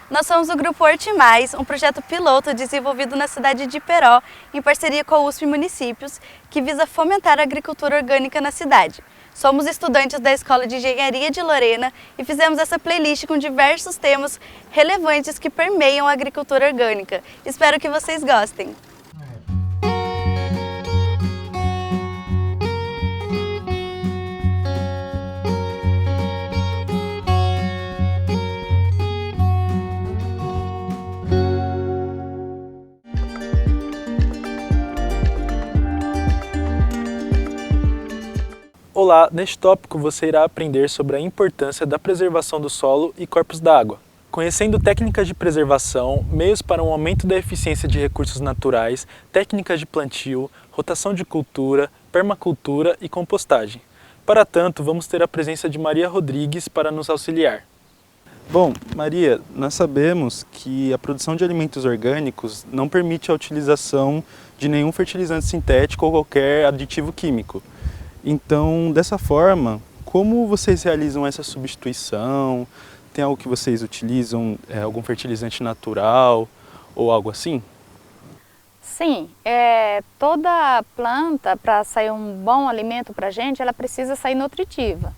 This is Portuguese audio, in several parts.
Nós somos o Grupo Hortimais, um projeto piloto desenvolvido na cidade de Iperó, em parceria com a USP Municípios, que visa fomentar a agricultura orgânica na cidade. Somos estudantes da Escola de Engenharia de Lorena e fizemos essa playlist com diversos temas relevantes que permeiam a agricultura orgânica. Espero que vocês gostem! Olá, neste tópico você irá aprender sobre a importância da preservação do solo e corpos d'água. Conhecendo técnicas de preservação, meios para um aumento da eficiência de recursos naturais, técnicas de plantio, rotação de cultura, permacultura e compostagem. Para tanto, vamos ter a presença de Maria Rodrigues para nos auxiliar. Bom, Maria, nós sabemos que a produção de alimentos orgânicos não permite a utilização de nenhum fertilizante sintético ou qualquer aditivo químico. Então, dessa forma, como vocês realizam essa substituição? Tem algo que vocês utilizam, algum fertilizante natural ou algo assim? Sim, toda planta, para sair um bom alimento para a gente, ela precisa sair nutritiva.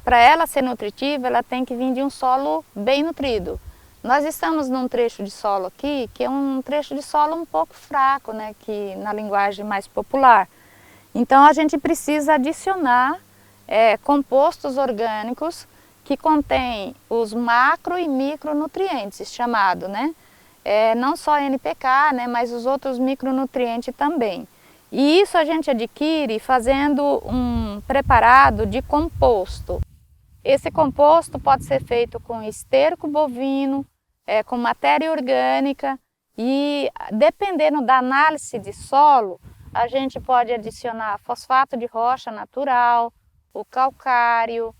Para ela ser nutritiva, ela tem que vir de um solo bem nutrido. Nós estamos num trecho de solo aqui, que é um trecho de solo um pouco fraco, né, que na linguagem mais popular. Então a gente precisa adicionar compostos orgânicos que contêm os macro e micronutrientes, chamado, né? Não só NPK, né, mas os outros micronutrientes também. E isso a gente adquire fazendo um preparado de composto. Esse composto pode ser feito com esterco bovino, com matéria orgânica e, dependendo da análise de solo, a gente pode adicionar fosfato de rocha natural, o calcário,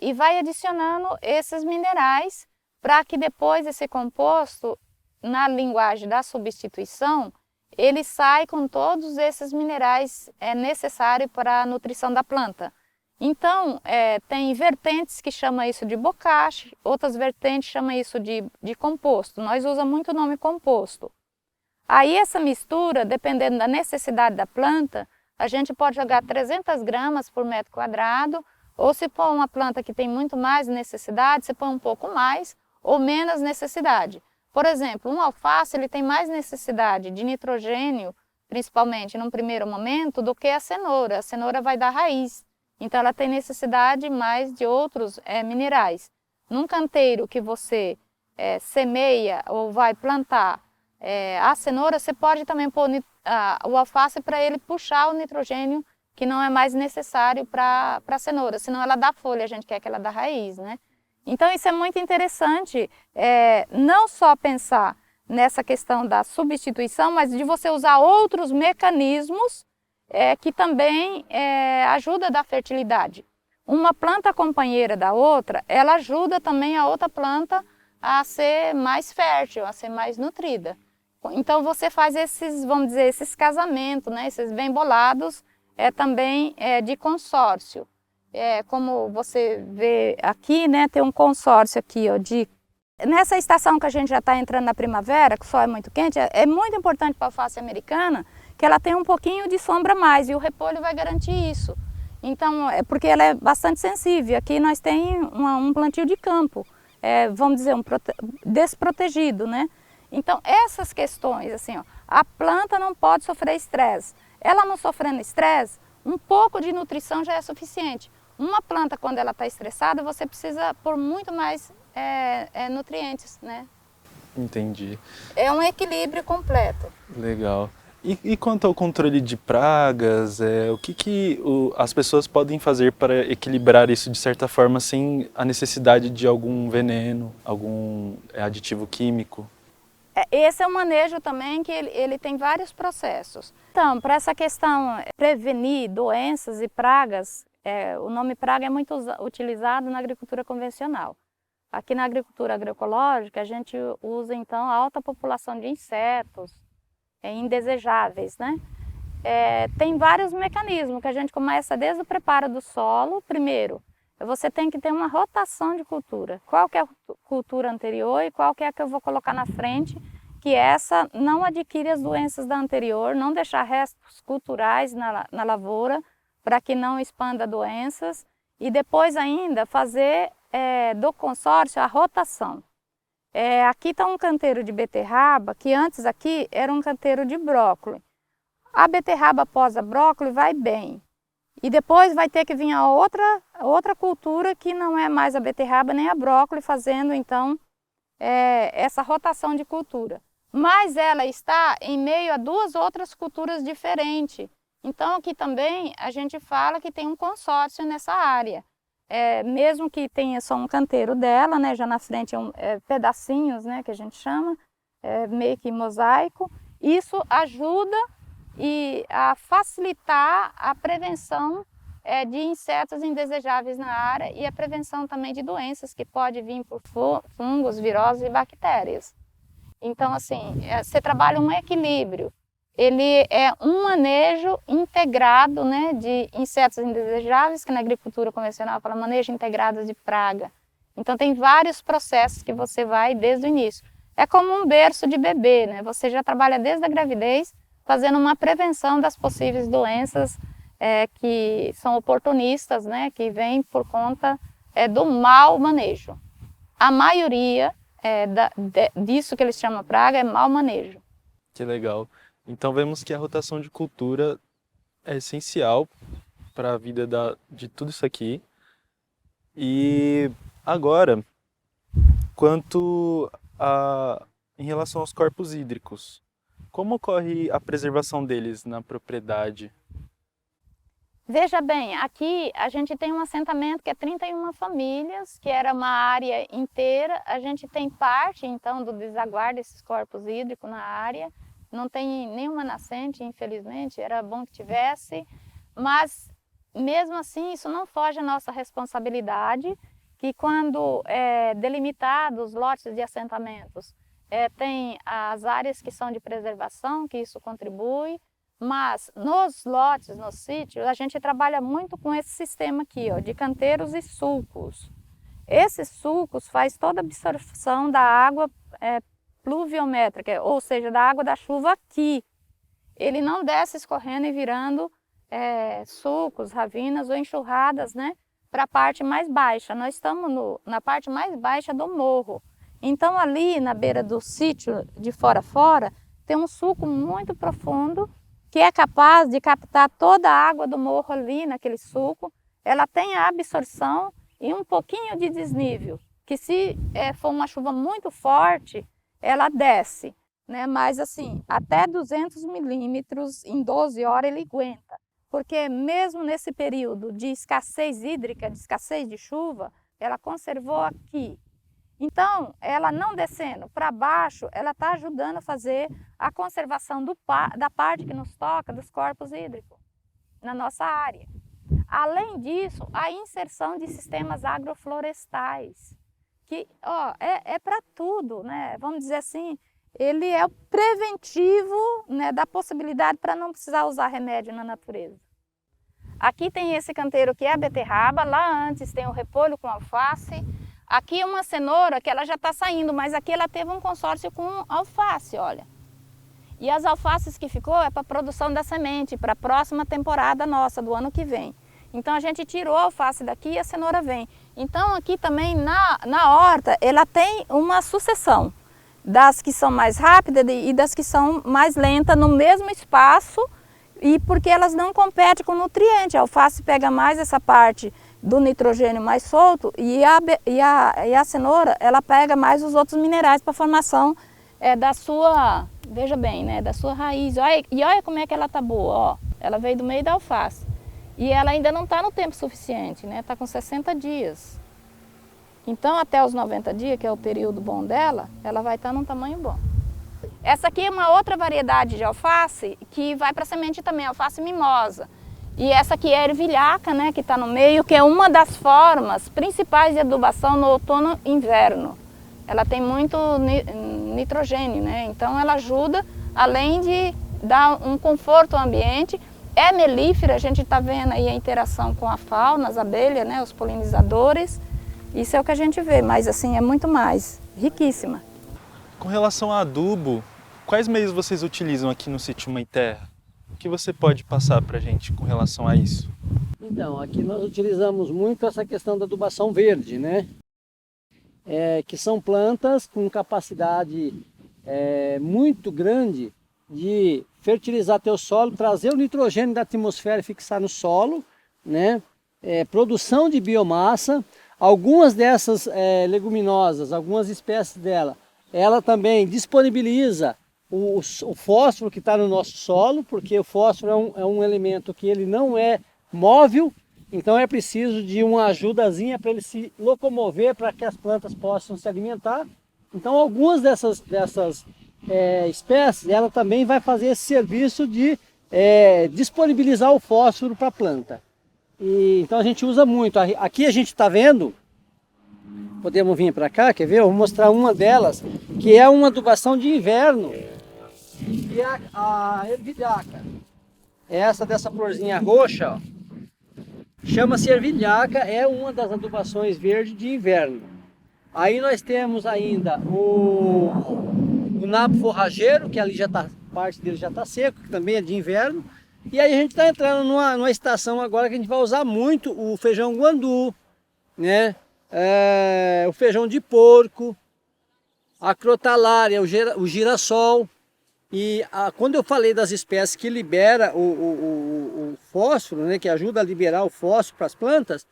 e vai adicionando esses minerais para que depois esse composto, na linguagem da substituição, ele sai com todos esses minerais necessários para a nutrição da planta. Então, tem vertentes que chamam isso de bocache, outras vertentes chamam isso de composto. Nós usamos muito o nome composto. Aí essa mistura, dependendo da necessidade da planta, a gente pode jogar 300 gramas por metro quadrado, ou se for uma planta que tem muito mais necessidade, você põe um pouco mais ou menos necessidade. Por exemplo, um alface ele tem mais necessidade de nitrogênio, principalmente num primeiro momento, do que a cenoura. A cenoura vai dar raiz, então ela tem necessidade mais de outros minerais. Num canteiro que você semeia ou vai plantar a cenoura, você pode também pôr o alface para ele puxar o nitrogênio que não é mais necessário para a cenoura, senão ela dá folha, a gente quer que ela dá raiz, né? Então isso é muito interessante, não só pensar nessa questão da substituição, mas de você usar outros mecanismos que também ajudam a dar fertilidade. Uma planta companheira da outra, ela ajuda também a outra planta a ser mais fértil, a ser mais nutrida. Então você faz esses, vamos dizer, esses casamentos, né, esses bem bolados, também de consórcio. Como você vê aqui, né, tem um consórcio aqui, ó, nessa estação que a gente já está entrando na primavera, que o sol é muito quente, é muito importante para a alface americana que ela tenha um pouquinho de sombra a mais, e o repolho vai garantir isso. Então, porque ela é bastante sensível. Aqui nós temos um plantio de campo, vamos dizer, desprotegido, né? Então, essas questões, assim, ó, a planta não pode sofrer estresse. Ela não sofrendo estresse, um pouco de nutrição já é suficiente. Uma planta, quando ela está estressada, você precisa pôr muito mais nutrientes, né? Entendi. É um equilíbrio completo. Legal. E quanto ao controle de pragas, o que as pessoas podem fazer para equilibrar isso de certa forma sem a necessidade de algum veneno, algum aditivo químico? Esse é um manejo também que ele tem vários processos. Então, para essa questão prevenir doenças e pragas, o nome praga é muito utilizado na agricultura convencional. Aqui na agricultura agroecológica, a gente usa então a alta população de insetos indesejáveis, né? Tem vários mecanismos que a gente começa desde o preparo do solo. Primeiro, você tem que ter uma rotação de cultura. Qual que é a cultura anterior e qual que é a que eu vou colocar na frente, que essa não adquire as doenças da anterior, não deixar restos culturais na lavoura, para que não expanda doenças, e depois ainda fazer do consórcio a rotação. Aqui está um canteiro de beterraba, que antes aqui era um canteiro de brócolis. A beterraba após a brócolis vai bem. E depois vai ter que vir a outra cultura que não é mais a beterraba nem a brócolis, fazendo então essa rotação de cultura. Mas ela está em meio a duas outras culturas diferentes. Então aqui também a gente fala que tem um consórcio nessa área. Mesmo que tenha só um canteiro dela, né, já na frente pedacinhos, né, que a gente chama, meio que mosaico, isso ajuda a facilitar a prevenção de insetos indesejáveis na área e a prevenção também de doenças que podem vir por fungos, viroses e bactérias. Então, assim, você trabalha um equilíbrio. Ele é um manejo integrado, né, de insetos indesejáveis, que na agricultura convencional fala manejo integrado de praga. Então, tem vários processos que você vai desde o início. É como um berço de bebê, né? Você já trabalha desde a gravidez, fazendo uma prevenção das possíveis doenças que são oportunistas, né, que vêm por conta do mau manejo. A maioria disso que eles chamam praga é mau manejo. Que legal. Então vemos que a rotação de cultura é essencial para a vida de tudo isso aqui. E agora, em relação aos corpos hídricos, como ocorre a preservação deles na propriedade? Veja bem, aqui a gente tem um assentamento que é 31 famílias, que era uma área inteira. A gente tem parte, então, do desaguar desses corpos hídricos na área. Não tem nenhuma nascente, infelizmente, era bom que tivesse. Mas, mesmo assim, isso não foge à nossa responsabilidade, que quando delimitados lotes de assentamentos, tem as áreas que são de preservação, que isso contribui. Mas nos lotes, nos sítios, a gente trabalha muito com esse sistema aqui, ó, de canteiros e sulcos. Esses sulcos faz toda a absorção da água pluviométrica, ou seja, da água da chuva aqui. Ele não desce escorrendo e virando sulcos, ravinas ou enxurradas, né, para a parte mais baixa. Nós estamos na parte mais baixa do morro. Então ali na beira do sítio, de fora a fora, tem um sulco muito profundo, que é capaz de captar toda a água do morro ali naquele sulco. Ela tem a absorção e um pouquinho de desnível, que se for uma chuva muito forte, ela desce, né? Mas assim, até 200 milímetros em 12 horas ele aguenta, porque mesmo nesse período de escassez hídrica, de escassez de chuva, ela conservou aqui. Então, ela não descendo para baixo, ela está ajudando a fazer a conservação da parte que nos toca dos corpos hídricos na nossa área. Além disso, a inserção de sistemas agroflorestais, que é para tudo, né? Vamos dizer assim, ele é o preventivo, né, da possibilidade para não precisar usar remédio na natureza. Aqui tem esse canteiro que é a beterraba, lá antes tem o repolho com alface. Aqui é uma cenoura que ela já está saindo, mas aqui ela teve um consórcio com alface, olha. E as alfaces que ficou é para a produção da semente, para a próxima temporada nossa, do ano que vem. Então a gente tirou a alface daqui e a cenoura vem. Então aqui também na horta, ela tem uma sucessão das que são mais rápidas e das que são mais lentas no mesmo espaço, e porque elas não competem com nutriente. A alface pega mais essa parte do nitrogênio mais solto e a cenoura, ela pega mais os outros minerais para a formação da sua, veja bem, né, da sua raiz. Olha como é que ela tá boa, ó. Ela veio do meio da alface. E ela ainda não está no tempo suficiente, né? Está com 60 dias. Então, até os 90 dias, que é o período bom dela, ela vai estar num tamanho bom. Essa aqui é uma outra variedade de alface que vai para semente também, alface mimosa. E essa aqui é a ervilhaca, né, que está no meio, que é uma das formas principais de adubação no outono e inverno. Ela tem muito nitrogênio, né? Então ela ajuda, além de dar um conforto ao ambiente, é melífera, a gente está vendo aí a interação com a fauna, as abelhas, né, os polinizadores. Isso é o que a gente vê, mas assim, é muito mais, riquíssima. Com relação a adubo, quais meios vocês utilizam aqui no sítio Mãe Terra? O que você pode passar para a gente com relação a isso? Então, aqui nós utilizamos muito essa questão da adubação verde, né? Que são plantas com capacidade muito grande de fertilizar teu solo, trazer o nitrogênio da atmosfera e fixar no solo, né? Produção de biomassa. Algumas dessas leguminosas, algumas espécies dela, ela também disponibiliza o fósforo que está no nosso solo, porque o fósforo é um elemento que ele não é móvel, então é preciso de uma ajudazinha para ele se locomover, para que as plantas possam se alimentar. Então algumas dessas espécies, ela também vai fazer esse serviço de disponibilizar o fósforo para a planta. Então a gente usa muito. Aqui a gente está vendo, podemos vir para cá, quer ver? Eu vou mostrar uma delas, que é uma adubação de inverno, que é a ervilhaca. Essa dessa florzinha roxa, ó, chama-se ervilhaca, é uma das adubações verdes de inverno. Aí nós temos ainda o nabo forrageiro, que ali já tá, parte dele já está seco, que também é de inverno. E aí a gente está entrando numa estação agora que a gente vai usar muito o feijão guandu, né? O feijão de porco, a crotalária, o girassol. E quando eu falei das espécies que libera o fósforo, né, que ajuda a liberar o fósforo para as plantas,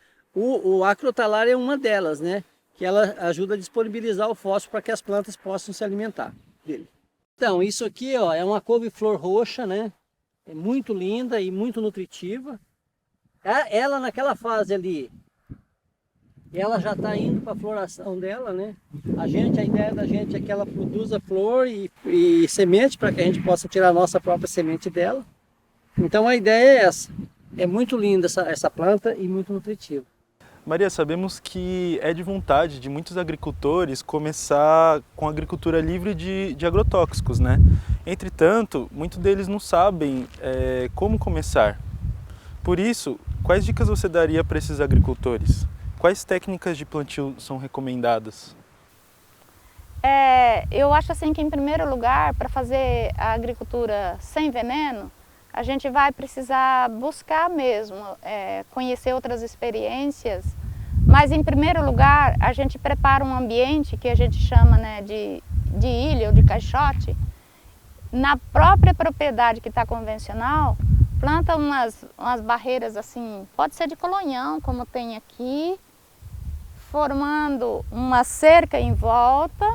a crotalária é uma delas, né? Que ela ajuda a disponibilizar o fósforo para que as plantas possam se alimentar dele. Então, isso aqui, ó, é uma couve-flor roxa, né? É muito linda e muito nutritiva. Ela naquela fase ali, ela já está indo para a floração dela, né? A ideia da gente é que ela produza flor e semente para que a gente possa tirar a nossa própria semente dela. Então a ideia é essa. É muito linda essa planta e muito nutritiva. Maria, sabemos que é de vontade de muitos agricultores começar com agricultura livre de agrotóxicos, né? Entretanto, muitos deles não sabem como começar. Por isso, quais dicas você daria para esses agricultores? Quais técnicas de plantio são recomendadas? Eu acho assim que, em primeiro lugar, para fazer a agricultura sem veneno, a gente vai precisar buscar mesmo, conhecer outras experiências, mas em primeiro lugar a gente prepara um ambiente que a gente chama, né, de ilha ou de caixote. Na própria propriedade que está convencional, planta umas barreiras assim, pode ser de colonhão, como tem aqui, formando uma cerca em volta.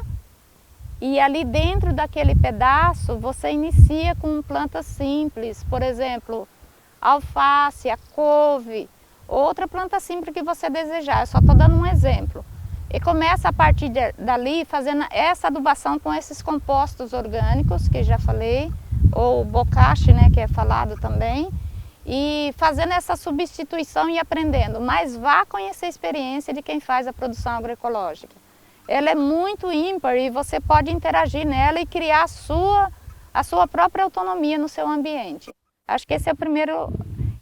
E ali dentro daquele pedaço você inicia com plantas simples, por exemplo, alface, a couve, outra planta simples que você desejar. Eu só estou dando um exemplo. E começa a partir dali fazendo essa adubação com esses compostos orgânicos, que já falei, ou bocashi, né, que é falado também, e fazendo essa substituição e aprendendo. Mas vá conhecer a experiência de quem faz a produção agroecológica. Ela é muito ímpar e você pode interagir nela e criar a sua própria autonomia no seu ambiente. Acho que esse é o primeiro.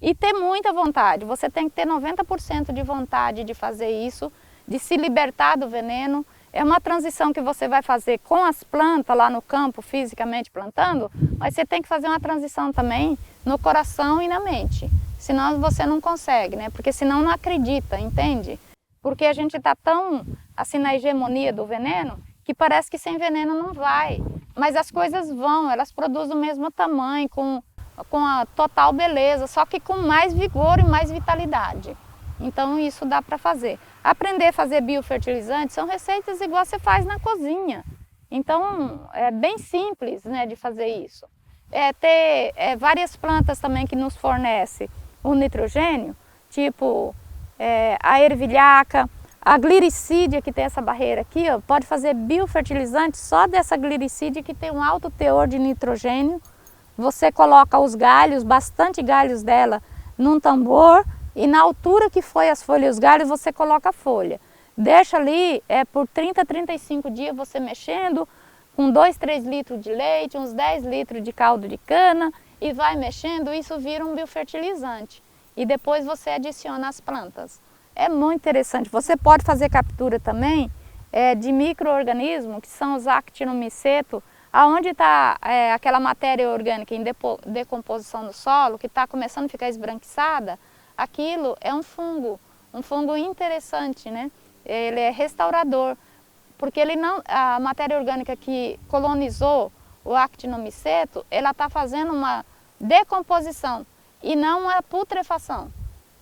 E ter muita vontade. Você tem que ter 90% de vontade de fazer isso, de se libertar do veneno. É uma transição que você vai fazer com as plantas lá no campo, fisicamente plantando, mas você tem que fazer uma transição também no coração e na mente. Senão você não consegue, né? Porque senão não acredita, entende? Porque a gente está tão assim na hegemonia do veneno que parece que sem veneno não vai. Mas as coisas vão, elas produzem o mesmo tamanho, com a total beleza, só que com mais vigor e mais vitalidade. Então isso dá para fazer. Aprender a fazer biofertilizantes são receitas igual você faz na cozinha. Então é bem simples, né, de fazer isso. Ter várias plantas também que nos fornecem o nitrogênio, tipo a ervilhaca, a gliricídia, que tem essa barreira aqui, ó, pode fazer biofertilizante só dessa gliricídia, que tem um alto teor de nitrogênio. Você coloca os galhos, bastante galhos dela, num tambor, e na altura que foi as folhas e os galhos, você coloca a folha. Deixa ali por 30 a 35 dias você mexendo, com 2, 3 litros de leite, uns 10 litros de caldo de cana, e vai mexendo, isso vira um biofertilizante. E depois você adiciona as plantas. É muito interessante. Você pode fazer captura também de micro-organismos, que são os actinomiceto, aonde está aquela matéria orgânica em decomposição no solo, que está começando a ficar esbranquiçada. Aquilo é um fungo interessante, né? Ele é restaurador, porque a matéria orgânica que colonizou o actinomiceto, ela está fazendo uma decomposição e não uma putrefação.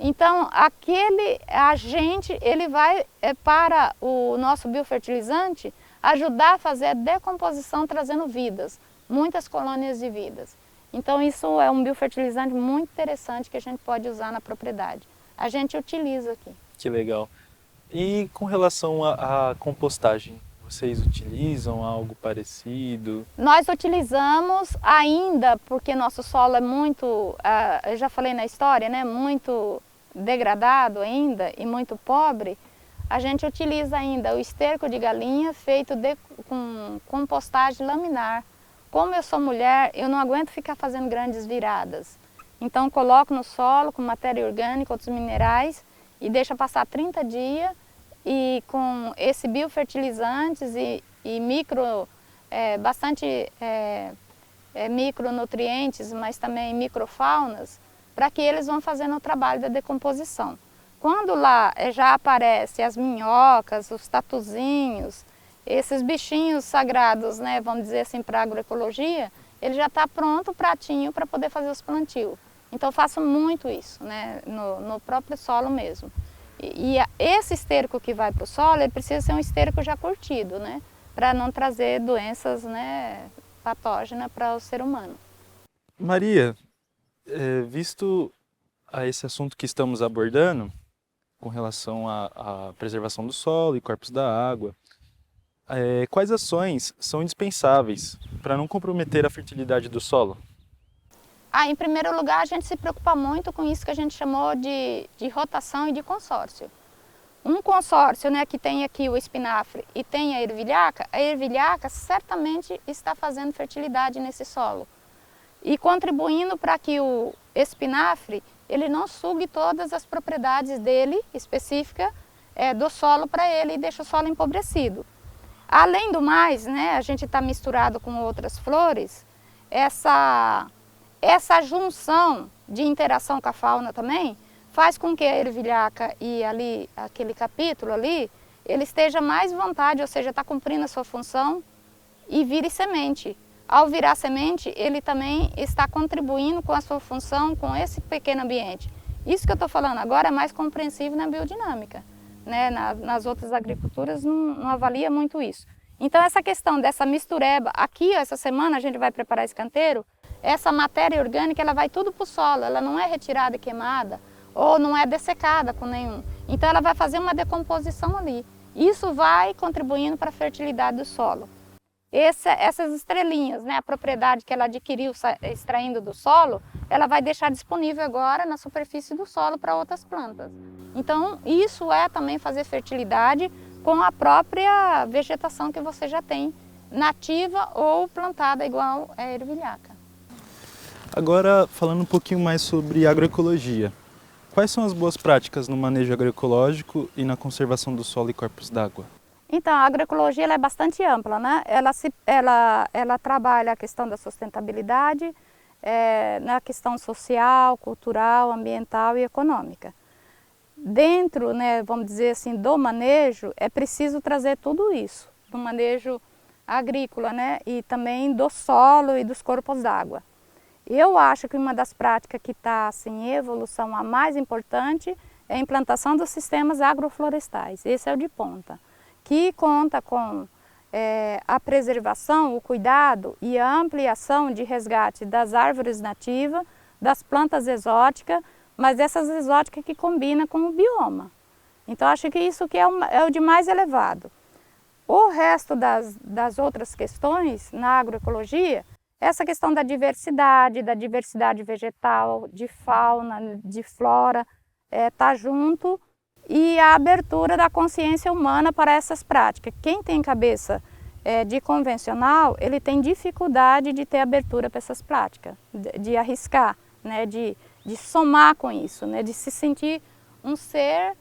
Então, aquele agente, ele vai para o nosso biofertilizante ajudar a fazer a decomposição, trazendo vidas, muitas colônias de vidas. Então, isso é um biofertilizante muito interessante que a gente pode usar na propriedade. A gente utiliza aqui. Que legal. E com relação à compostagem, vocês utilizam algo parecido? Nós utilizamos ainda, porque nosso solo é muito, eu já falei na história, né, muito degradado ainda e muito pobre, a gente utiliza ainda o esterco de galinha feito com compostagem laminar. Como eu sou mulher, eu não aguento ficar fazendo grandes viradas. Então coloco no solo com matéria orgânica, outros minerais e deixa passar 30 dias e com esse biofertilizantes e bastante micronutrientes, mas também microfaunas, para que eles vão fazendo o trabalho da decomposição. Quando lá já aparecem as minhocas, os tatuzinhos, esses bichinhos sagrados, né, vamos dizer assim, para a agroecologia, ele já está pronto, o pratinho, para poder fazer os plantios. Então eu faço muito isso, né, no próprio solo mesmo. E esse esterco que vai para o solo, ele precisa ser um esterco já curtido, né, para não trazer doenças, né, patógenas para o ser humano. Maria, visto a esse assunto que estamos abordando, com relação à preservação do solo e corpos da água, quais ações são indispensáveis para não comprometer a fertilidade do solo? Em primeiro lugar, a gente se preocupa muito com isso que a gente chamou de rotação e de consórcio. Um consórcio, né, que tem aqui o espinafre e tem a ervilhaca certamente está fazendo fertilidade nesse solo e contribuindo para que o espinafre ele não sugue todas as propriedades dele, específica do solo para ele e deixa o solo empobrecido. Além do mais, né, a gente está misturado com outras flores, essa junção de interação com a fauna também faz com que a ervilhaca e ali, aquele capítulo ali, ele esteja mais à vontade, ou seja, está cumprindo a sua função e vire semente. Ao virar semente, ele também está contribuindo com a sua função, com esse pequeno ambiente. Isso que eu estou falando agora é mais compreensível na biodinâmica, né? Nas outras agriculturas não avalia muito isso. Então essa questão dessa mistureba, aqui essa semana a gente vai preparar esse canteiro, essa matéria orgânica ela vai tudo para o solo, ela não é retirada e queimada, ou não é dessecada com nenhum. Então ela vai fazer uma decomposição ali. Isso vai contribuindo para a fertilidade do solo. Essas estrelinhas, né, a propriedade que ela adquiriu extraindo do solo, ela vai deixar disponível agora na superfície do solo para outras plantas. Então isso é também fazer fertilidade com a própria vegetação que você já tem, nativa ou plantada igual a ervilhaca. Agora, falando um pouquinho mais sobre agroecologia. Quais são as boas práticas no manejo agroecológico e na conservação do solo e corpos d'água? Então, a agroecologia ela é bastante ampla, né? Ela trabalha a questão da sustentabilidade, na questão social, cultural, ambiental e econômica. Dentro, né, vamos dizer assim, do manejo, é preciso trazer tudo isso, do manejo agrícola, né, e também do solo e dos corpos d'água. Eu acho que uma das práticas que está assim, em evolução a mais importante é a implantação dos sistemas agroflorestais. Esse é o de ponta, que conta com a preservação, o cuidado e a ampliação de resgate das árvores nativas, das plantas exóticas, mas dessas exóticas que combinam com o bioma. Então acho que isso que é o de mais elevado. O resto das outras questões na agroecologia, essa questão da diversidade vegetal, de fauna, de flora, tá junto, e a abertura da consciência humana para essas práticas. Quem tem cabeça de convencional, ele tem dificuldade de ter abertura para essas práticas, de arriscar, né, de somar com isso, né, de se sentir um ser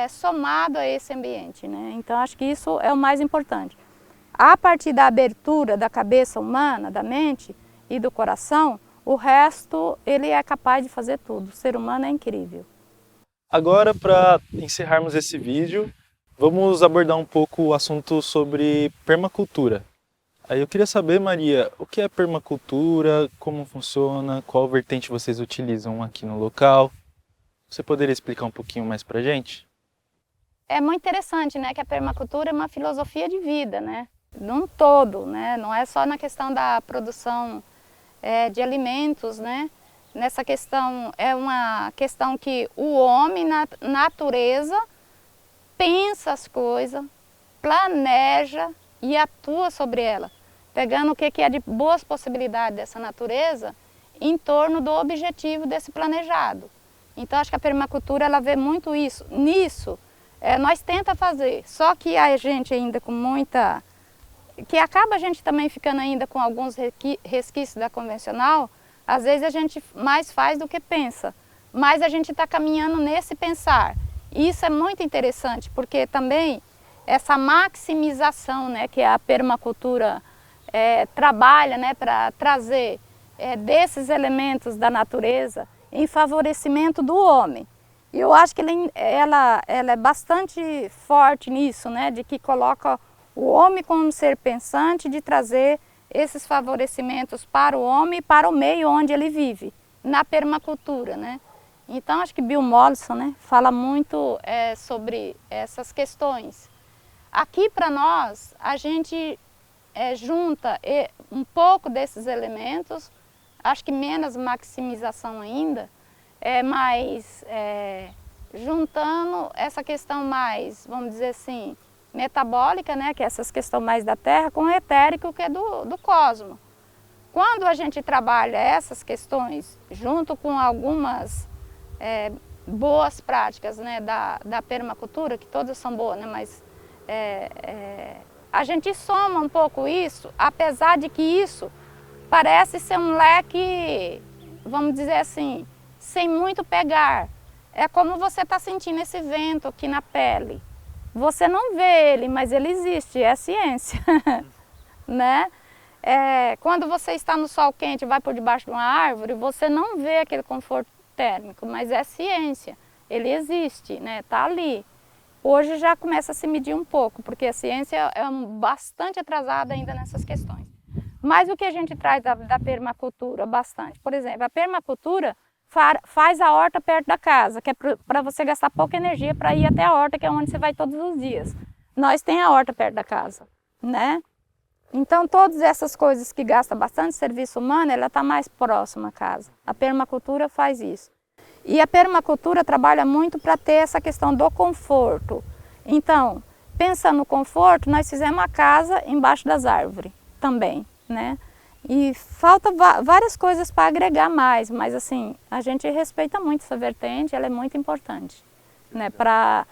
somado a esse ambiente, né? Então acho que isso é o mais importante. A partir da abertura da cabeça humana, da mente e do coração, o resto ele é capaz de fazer tudo. O ser humano é incrível. Agora, para encerrarmos esse vídeo, vamos abordar um pouco o assunto sobre permacultura. Aí eu queria saber, Maria, o que é permacultura, como funciona, qual vertente vocês utilizam aqui no local? Você poderia explicar um pouquinho mais pra gente? É muito interessante, né, que a permacultura é uma filosofia de vida, né, num todo, né, não é só na questão da produção de alimentos, né, nessa questão, é uma questão que o homem, na natureza, pensa as coisas, planeja e atua sobre ela, pegando o que é de boas possibilidades dessa natureza em torno do objetivo desse planejado. Então acho que a permacultura ela vê muito isso. Nisso, nós tenta fazer, só que a gente ainda com muita... que acaba a gente também ficando ainda com alguns resquícios da convencional, às vezes a gente mais faz do que pensa, mas a gente está caminhando nesse pensar. E isso é muito interessante, porque também essa maximização, né, que a permacultura trabalha, né, para trazer desses elementos da natureza em favorecimento do homem. E eu acho que ela é bastante forte nisso, né, de que coloca o homem como um ser pensante, de trazer esses favorecimentos para o homem e para o meio onde ele vive, na permacultura, né. Então acho que Bill Mollison, né, fala muito sobre essas questões. Aqui para nós, a gente junta um pouco desses elementos, acho que menos maximização ainda, mas juntando essa questão mais, vamos dizer assim, metabólica, né, que é essas questões mais da terra, com o etérico, que é do cosmos. Quando a gente trabalha essas questões, junto com algumas boas práticas, né, da permacultura, que todas são boas, né, mas a gente soma um pouco isso, apesar de que isso parece ser um leque, vamos dizer assim, sem muito pegar. É como você está sentindo esse vento aqui na pele. Você não vê ele, mas ele existe, é ciência, né? Quando você está no sol quente e vai por debaixo de uma árvore, você não vê aquele conforto térmico, mas é ciência, ele existe, né? Está ali. Hoje já começa a se medir um pouco, porque a ciência é bastante atrasada ainda nessas questões. Mas o que a gente traz da permacultura bastante, por exemplo, a permacultura faz a horta perto da casa, que é para você gastar pouca energia para ir até a horta, que é onde você vai todos os dias. Nós tem a horta perto da casa, né? Então todas essas coisas que gastam bastante serviço humano, ela está mais próxima à casa. A permacultura faz isso. E a permacultura trabalha muito para ter essa questão do conforto. Então, pensando no conforto, nós fizemos a casa embaixo das árvores também, né? E falta várias coisas para agregar mais, mas assim, a gente respeita muito essa vertente, ela é muito importante, né? Para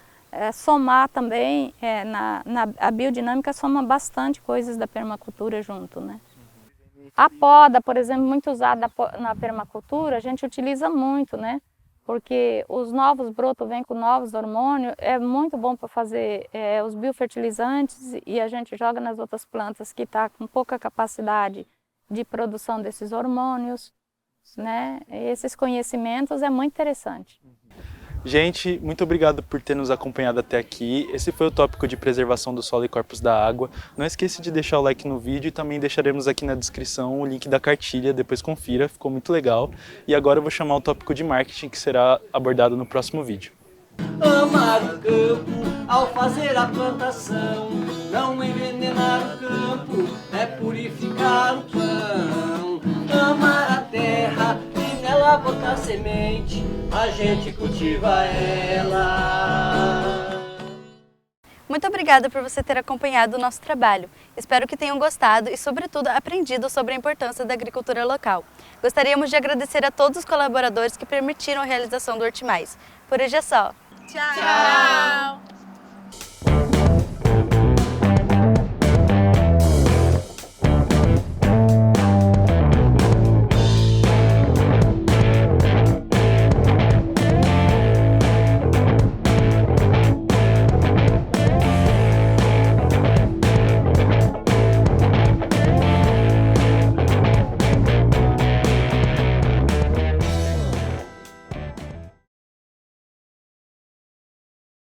somar também, a biodinâmica soma bastante coisas da permacultura junto, né? A poda, por exemplo, muito usada na permacultura, a gente utiliza muito, né? Porque os novos brotos vêm com novos hormônios, é muito bom para fazer os biofertilizantes e a gente joga nas outras plantas que estão com pouca capacidade de produção desses hormônios, né? Esses conhecimentos é muito interessante. Gente, muito obrigado por ter nos acompanhado até aqui. Esse foi o tópico de preservação do solo e corpos da água. Não esqueça de deixar o like no vídeo e também deixaremos aqui na descrição o link da cartilha, depois confira, ficou muito legal. E agora eu vou chamar o tópico de marketing, que será abordado no próximo vídeo. Amar o campo ao fazer a plantação, não envenenar o campo, é purificar o pão. Amar a terra e nela botar semente, a gente cultiva ela. Muito obrigada por você ter acompanhado o nosso trabalho. Espero que tenham gostado e, sobretudo, aprendido sobre a importância da agricultura local. Gostaríamos de agradecer a todos os colaboradores que permitiram a realização do Hortimais. Por hoje é só. Tchau!